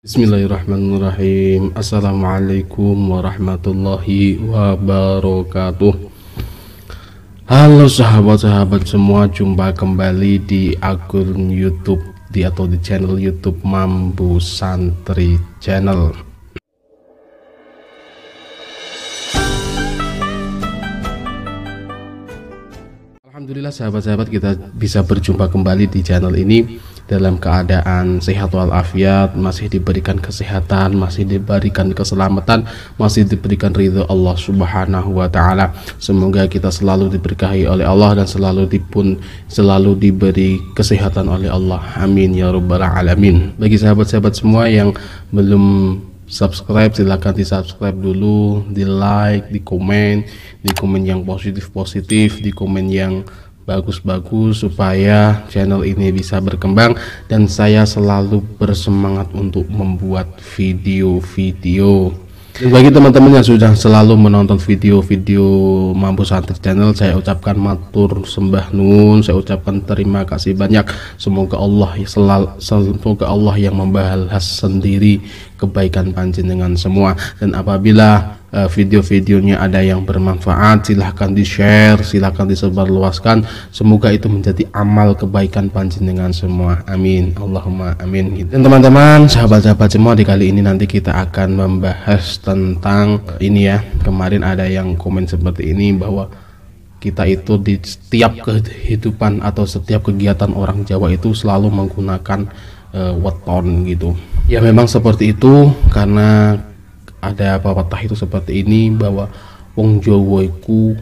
Bismillahirrahmanirrahim. Assalamualaikum warahmatullahi wabarakatuh. Halo sahabat-sahabat semua, jumpa kembali di akun YouTube atau di channel YouTube Mambu Santri Channel. Alhamdulillah sahabat-sahabat, kita bisa berjumpa kembali di channel ini dalam keadaan sehat walafiat, masih diberikan kesehatan, masih diberikan keselamatan, masih diberikan ridho Allah Subhanahu wa taala. Semoga kita selalu diberkahi oleh Allah dan selalu diberi kesehatan oleh Allah. Amin ya rabbal alamin. Bagi sahabat-sahabat semua yang belum subscribe, silahkan di subscribe dulu, di like, di komen yang positif, di komen yang bagus-bagus, supaya channel ini bisa berkembang dan saya selalu bersemangat untuk membuat video-video. Dan bagi teman-teman yang sudah selalu menonton video-video Mambu Santri Channel, saya ucapkan matur sembah nuwun, saya ucapkan terima kasih banyak. Semoga Allah yang membalas sendiri kebaikan panjenengan semua. Dan apabila video-videonya ada yang bermanfaat, silahkan di share, silahkan disebarluaskan. Semoga itu menjadi amal kebaikan panjenengan semua. Amin, Allahumma amin. Dan teman-teman, sahabat-sahabat semua, di kali ini nanti kita akan membahas tentang ini ya. Kemarin ada yang komen seperti ini, bahwa kita itu di setiap kehidupan atau setiap kegiatan orang Jawa itu selalu menggunakan weton gitu. Ya memang seperti itu, karena ada pepatah itu seperti ini, bahwa wong Jawa iku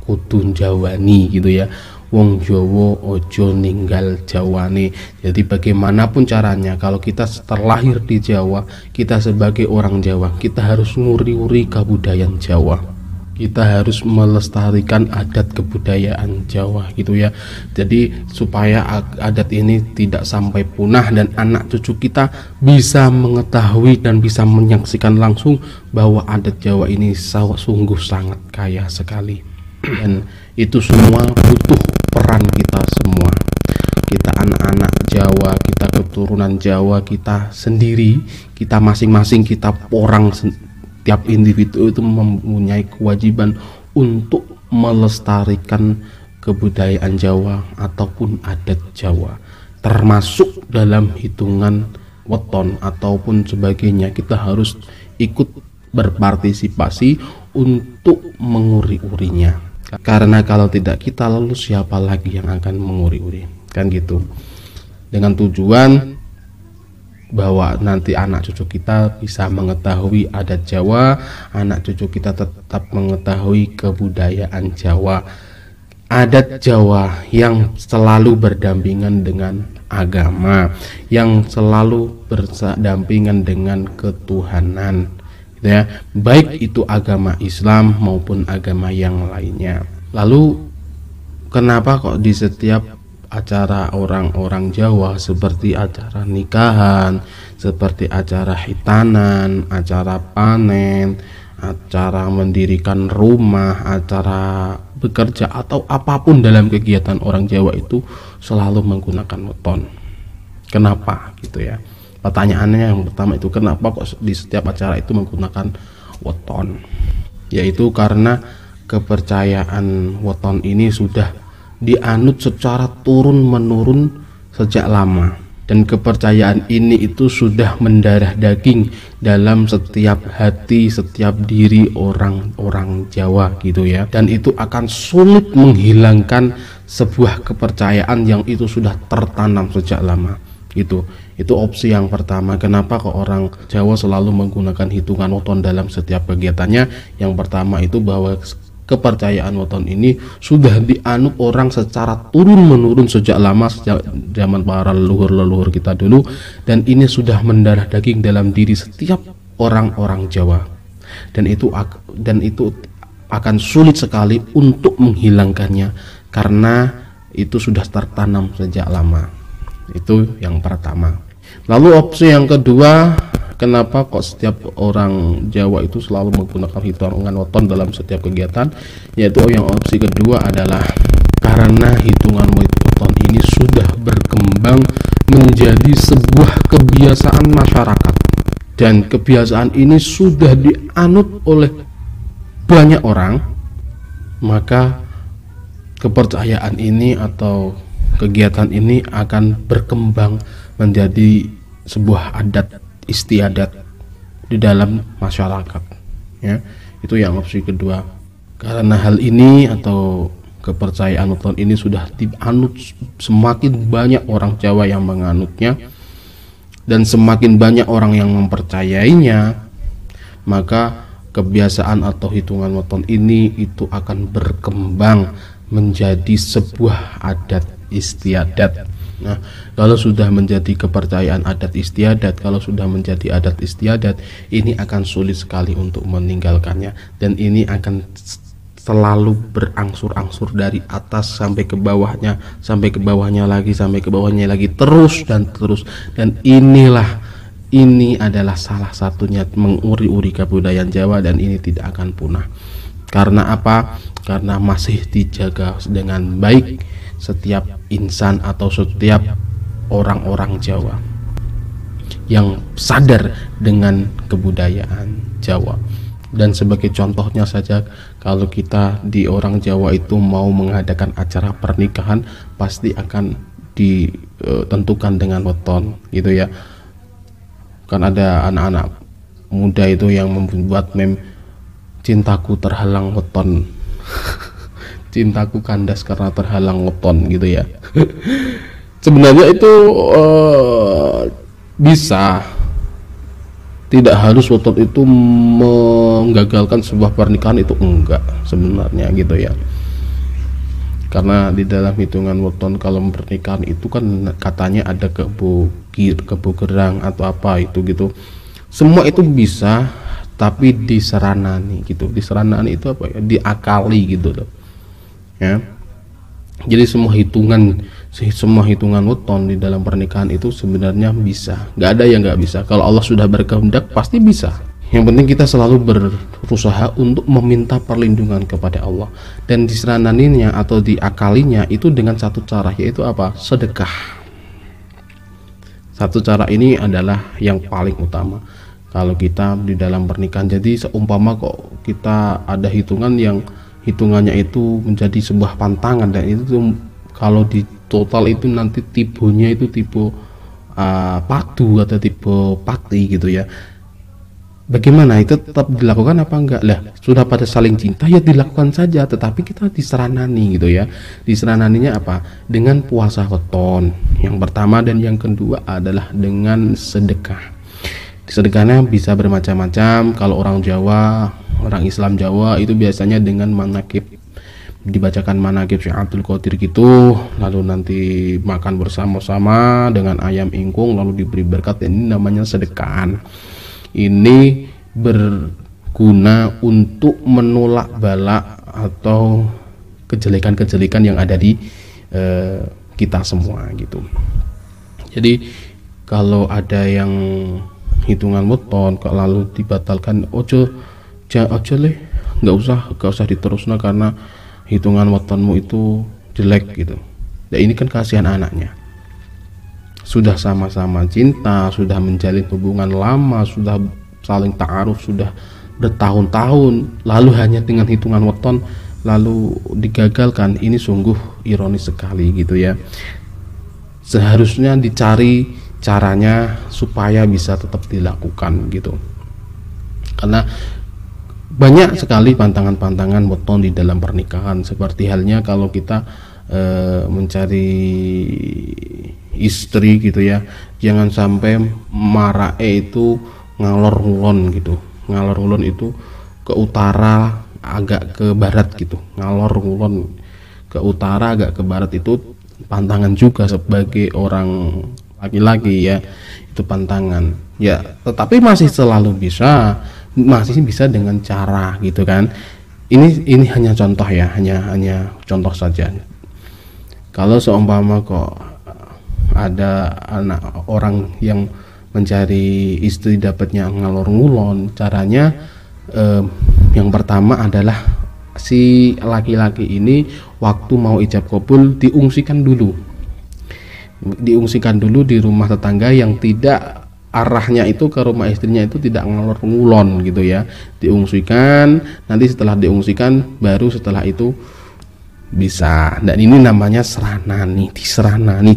kudu njawani gitu ya. Wong Jawa ojo ninggal Jawane. Jadi bagaimanapun caranya, kalau kita terlahir di Jawa, kita sebagai orang Jawa, kita harus nguri-uri kebudayaan Jawa. Kita harus melestarikan adat kebudayaan Jawa gitu ya. Jadi supaya adat ini tidak sampai punah dan anak cucu kita bisa mengetahui dan bisa menyaksikan langsung bahwa adat Jawa ini sungguh sangat kaya sekali. Dan itu semua butuh peran kita semua. Kita anak-anak Jawa, kita keturunan Jawa, kita sendiri, kita masing-masing, kita orang, tiap individu itu mempunyai kewajiban untuk melestarikan kebudayaan Jawa ataupun adat Jawa, termasuk dalam hitungan weton ataupun sebagainya. Kita harus ikut berpartisipasi untuk menguri-urinya, karena kalau tidak kita, lalu siapa lagi yang akan menguri-uri, kan gitu. Dengan tujuan bahwa nanti anak cucu kita bisa mengetahui adat Jawa, anak cucu kita tetap mengetahui kebudayaan Jawa, adat Jawa yang selalu berdampingan dengan agama, yang selalu berdampingan dengan ketuhanan gitu ya, baik itu agama Islam maupun agama yang lainnya. Lalu kenapa kok di setiap acara orang-orang Jawa, seperti acara nikahan, seperti acara hitanan, acara panen, acara mendirikan rumah, acara bekerja, atau apapun dalam kegiatan orang Jawa itu selalu menggunakan weton? Kenapa gitu ya? Pertanyaannya yang pertama itu, kenapa kok di setiap acara itu menggunakan weton? Yaitu karena kepercayaan weton ini sudah dianut secara turun-menurun sejak lama, dan kepercayaan ini itu sudah mendarah daging dalam setiap hati, setiap diri orang-orang Jawa gitu ya. Dan itu akan sulit menghilangkan sebuah kepercayaan yang itu sudah tertanam sejak lama gitu. Itu opsi yang pertama, kenapa kok orang Jawa selalu menggunakan hitungan weton dalam setiap kegiatannya. Yang pertama itu bahwa kepercayaan weton ini sudah dianut orang secara turun-menurun sejak lama, sejak zaman para leluhur-leluhur kita dulu, dan ini sudah mendarah daging dalam diri setiap orang-orang Jawa, dan itu akan sulit sekali untuk menghilangkannya karena itu sudah tertanam sejak lama. Itu yang pertama. Lalu opsi yang kedua, kenapa kok setiap orang Jawa itu selalu menggunakan hitungan weton dalam setiap kegiatan? Yaitu yang opsi kedua adalah karena hitungan weton ini sudah berkembang menjadi sebuah kebiasaan masyarakat. dan kebiasaan ini sudah dianut oleh banyak orang, maka kepercayaan ini atau kegiatan ini akan berkembang menjadi sebuah adat istiadat di dalam masyarakat, ya. Itu yang opsi kedua. Karena hal ini atau kepercayaan weton ini sudah dianut semakin banyak orang Jawa yang menganutnya dan semakin banyak orang yang mempercayainya, maka kebiasaan atau hitungan weton ini itu akan berkembang menjadi sebuah adat istiadat. Nah, kalau sudah menjadi kepercayaan adat istiadat, kalau sudah menjadi adat istiadat, ini akan sulit sekali untuk meninggalkannya, dan ini akan selalu berangsur-angsur dari atas sampai ke bawahnya, sampai ke bawahnya lagi, sampai ke bawahnya lagi, terus dan terus. Dan ini adalah salah satunya menguri-uri kebudayaan Jawa, dan ini tidak akan punah. Karena apa? Karena masih dijaga dengan baik setiap insan atau setiap orang-orang Jawa yang sadar dengan kebudayaan Jawa. Dan sebagai contohnya saja, kalau kita di orang Jawa itu mau mengadakan acara pernikahan, pasti akan ditentukan dengan weton, gitu ya. Kan ada anak-anak muda itu yang membuat meme, cintaku terhalang weton cintaku kandas karena terhalang weton, gitu ya. Sebenarnya itu bisa, tidak harus weton itu menggagalkan sebuah pernikahan, itu enggak sebenarnya, gitu ya. Karena di dalam hitungan weton kalau pernikahan itu kan katanya ada kebo gerang atau apa itu gitu. Semua itu bisa, tapi diseranani gitu. Diseranani itu apa ya? Diakali gitu loh. Ya. Jadi semua hitungan weton di dalam pernikahan itu sebenarnya bisa. Nggak ada yang nggak bisa. Kalau Allah sudah berkehendak pasti bisa. Yang penting kita selalu berusaha untuk meminta perlindungan kepada Allah, dan diserananinya atau diakalinya itu dengan satu cara, yaitu apa? Sedekah. Satu cara ini adalah yang paling utama kalau kita di dalam pernikahan. Jadi seumpama kok kita ada hitungan yang hitungannya itu menjadi sebuah pantangan, dan itu kalau di total itu nanti tipenya itu tipe padu atau tipe pakti gitu ya. Bagaimana itu tetap dilakukan apa enggak? Lah, sudah pada saling cinta ya dilakukan saja, tetapi kita diseranani gitu ya. Diserananinya apa? Dengan puasa weton yang pertama, dan yang kedua adalah dengan sedekah. Sedekahnya bisa bermacam-macam. Kalau orang Jawa, orang Islam Jawa itu biasanya dengan manakib, dibacakan manakib Syekh Abdul Qadir gitu, lalu nanti makan bersama-sama dengan ayam ingkung, lalu diberi berkat. Ini namanya sedekahan. Ini berguna untuk menolak bala atau kejelekan-kejelekan yang ada di kita semua gitu. Jadi kalau ada yang hitungan weton kok lalu dibatalkan, ojo leh, nggak usah diterusna karena hitungan wetonmu itu jelek gitu. Nah, ini kan kasihan anaknya. Sudah sama-sama cinta, sudah menjalin hubungan lama, sudah saling ta'aruf, sudah bertahun-tahun, lalu hanya dengan hitungan weton lalu digagalkan. Ini sungguh ironis sekali gitu ya. Seharusnya dicari caranya supaya bisa tetap dilakukan gitu. Karena banyak sekali pantangan-pantangan weton di dalam pernikahan, seperti halnya kalau kita mencari istri gitu ya, jangan sampai marae itu ngalor ngulon gitu. Ngalor ngulon itu ke utara agak ke barat gitu. Ngalor ngulon ke utara agak ke barat itu pantangan juga sebagai orang laki-laki ya, itu pantangan ya. Tetapi masih bisa dengan cara gitu kan. Ini hanya contoh ya, hanya contoh saja. Kalau seumpama kok ada anak orang yang mencari istri dapatnya ngalor ngulon, caranya yang pertama adalah si laki-laki ini waktu mau ijab kabul diungsikan dulu di rumah tetangga yang tidak arahnya itu ke rumah istrinya itu tidak ngalor ngulon gitu ya, diungsikan, nanti setelah diungsikan baru setelah itu bisa. Dan ini namanya seranani, dicarani,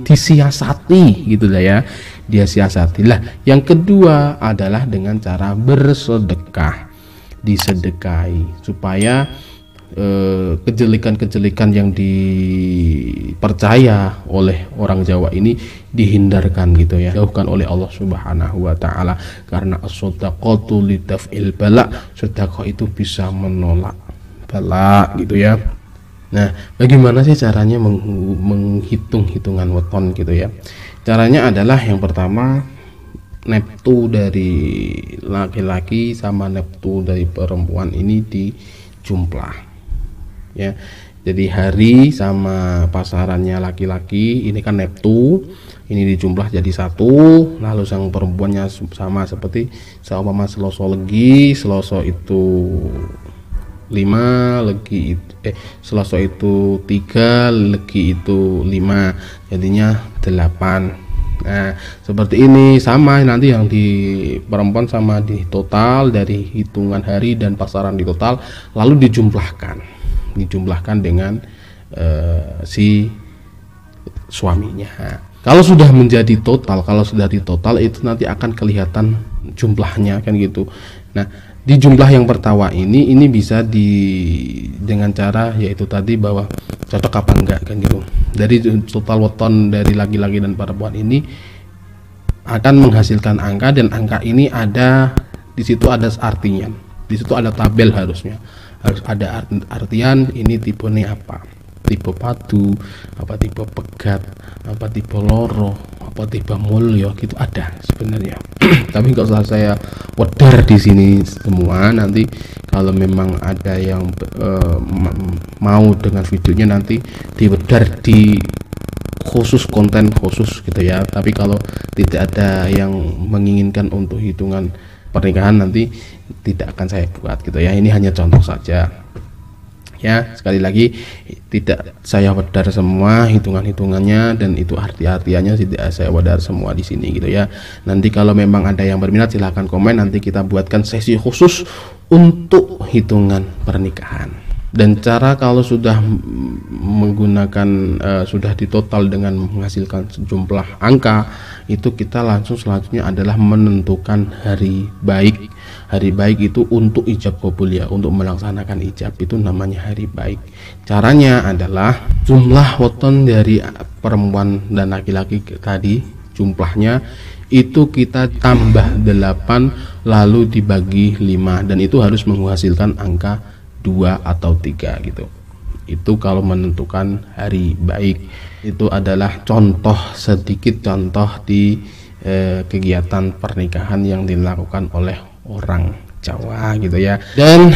disiasati gitu lah ya, dia siasati lah. Yang kedua adalah dengan cara bersedekah, disedekahi supaya kejelekan-kejelekan yang dipercaya oleh orang Jawa ini dihindarkan gitu ya, jauhkan oleh Allah Subhanahu wa taala, karena as-shadaqatu lidaf'il bala, sedekah itu bisa menolak bala gitu ya. Nah, bagaimana sih caranya menghitung hitungan weton gitu ya? Caranya adalah yang pertama, neptu dari laki-laki sama neptu dari perempuan ini dijumlah ya. Jadi hari sama pasarannya laki-laki ini kan neptu, ini dijumlah jadi satu, lalu sang perempuannya sama seperti seumpama seloso legi, seloso itu 5, legi itu seloso itu 3, legi itu 5, jadinya 8. Nah seperti ini, sama nanti yang di perempuan sama di total dari hitungan hari dan pasaran di total, lalu dijumlahkan dengan si suaminya. Kalau sudah menjadi total, kalau sudah di total itu nanti akan kelihatan jumlahnya kan gitu. Nah di jumlah yang pertama ini bisa dengan cara yaitu tadi bahwa cocok apa enggak kan gitu. Dari total weton dari laki-laki dan perempuan ini akan menghasilkan angka, dan angka ini ada di situ, ada artinya, di situ ada tabel, harus ada artian ini tipenya apa, tipe padu, apa tipe pegat, apa tipe loro, apa tipe mulyo gitu, ada sebenarnya. Tapi nggak usah saya wedar di sini semua, nanti kalau memang ada yang mau dengan videonya nanti diwedar di khusus, konten khusus gitu ya. Tapi kalau tidak ada yang menginginkan untuk hitungan pernikahan nanti tidak akan saya buat gitu ya. Ini hanya contoh saja ya. Sekali lagi tidak saya wedar semua hitungan-hitungannya, dan itu arti-artiannya tidak saya wedar semua di sini gitu ya. Nanti kalau memang ada yang berminat silahkan komen, nanti kita buatkan sesi khusus untuk hitungan pernikahan. Dan cara kalau sudah menggunakan sudah ditotal dengan menghasilkan sejumlah angka, itu kita langsung selanjutnya adalah menentukan hari baik. Hari baik itu untuk ijab qabul ya, untuk melaksanakan ijab itu namanya hari baik. Caranya adalah jumlah weton dari perempuan dan laki-laki tadi, jumlahnya itu kita tambah 8 lalu dibagi 5, dan itu harus menghasilkan angka 2 atau 3 gitu. Itu kalau menentukan hari baik. Itu adalah contoh, sedikit contoh di kegiatan pernikahan yang dilakukan oleh orang Jawa gitu ya. Dan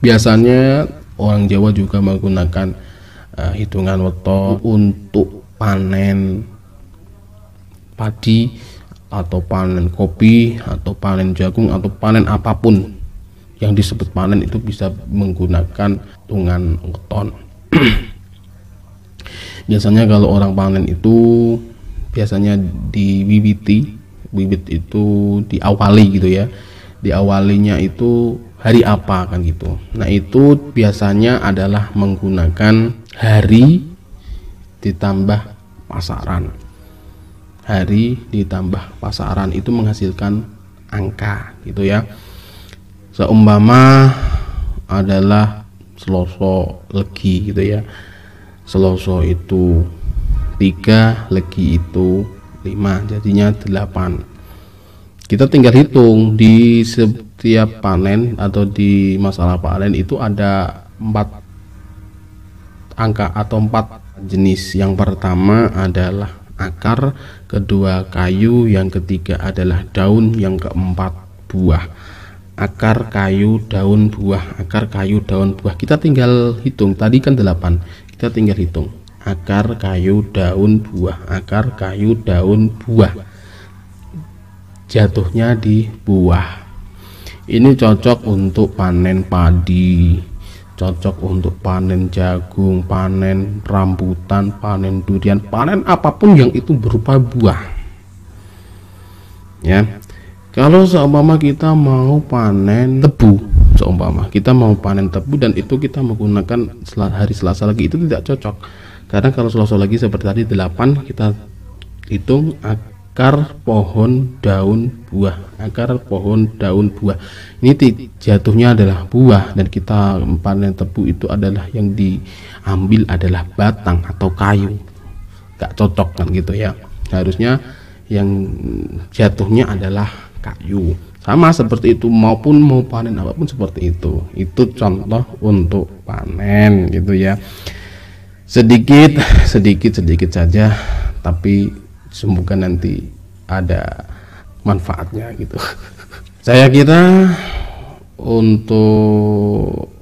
biasanya orang Jawa juga menggunakan hitungan weton untuk panen padi atau panen kopi atau panen jagung atau panen apapun yang disebut panen, itu bisa menggunakan hitungan weton. Biasanya kalau orang panen itu biasanya diwiwiti, bibit itu diawali gitu ya, diawalinya itu hari apa kan gitu. Nah itu biasanya adalah menggunakan hari ditambah pasaran, hari ditambah pasaran itu menghasilkan angka gitu ya. Seumpama adalah seloso legi gitu ya, seloso itu 3, legi itu 5, jadinya 8. Kita tinggal hitung di setiap panen atau di masalah panen itu ada 4 angka atau 4 jenis. Yang pertama adalah akar, kedua kayu, yang ketiga adalah daun, yang keempat buah. Akar, kayu, daun, buah, akar, kayu, daun, buah. Kita tinggal hitung, tadi kan 8, kita tinggal hitung akar, kayu, daun, buah, akar, kayu, daun, buah, jatuhnya di buah. Ini cocok untuk panen padi, cocok untuk panen jagung, panen rambutan, panen durian, panen apapun yang itu berupa buah. ya. Kalau seumpama kita mau panen tebu, dan itu kita menggunakan hari Selasa lagi, itu tidak cocok. Karena kalau Selasa lagi seperti tadi 8, kita hitung akar pohon daun buah. Ini jatuhnya adalah buah, dan kita panen tebu itu adalah yang diambil adalah batang atau kayu. Gak cocok kan gitu ya. Harusnya yang jatuhnya adalah kayu. Sama seperti itu, maupun mau panen apapun seperti itu contoh untuk panen gitu ya. Sedikit saja, tapi semoga nanti ada manfaatnya gitu. Saya kira untuk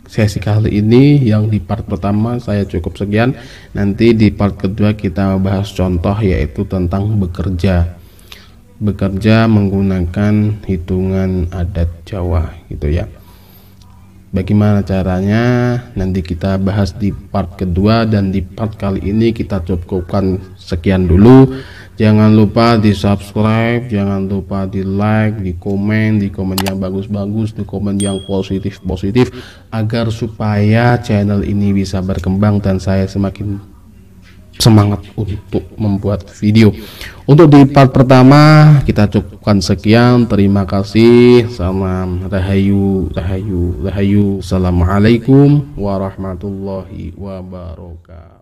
sesi kali ini yang di part pertama saya cukup sekian. Nanti di part kedua kita bahas contoh, yaitu tentang bekerja menggunakan hitungan adat Jawa gitu ya. Bagaimana caranya nanti kita bahas di part kedua, dan di part kali ini kita cukupkan sekian dulu. Jangan lupa di subscribe, jangan lupa di like, di komen yang bagus-bagus, di komen yang positif, agar supaya channel ini bisa berkembang dan saya semakin semangat untuk membuat video. Untuk di part pertama kita cukupkan sekian. Terima kasih. Salam rahayu. Assalamualaikum warahmatullahi wabarakatuh.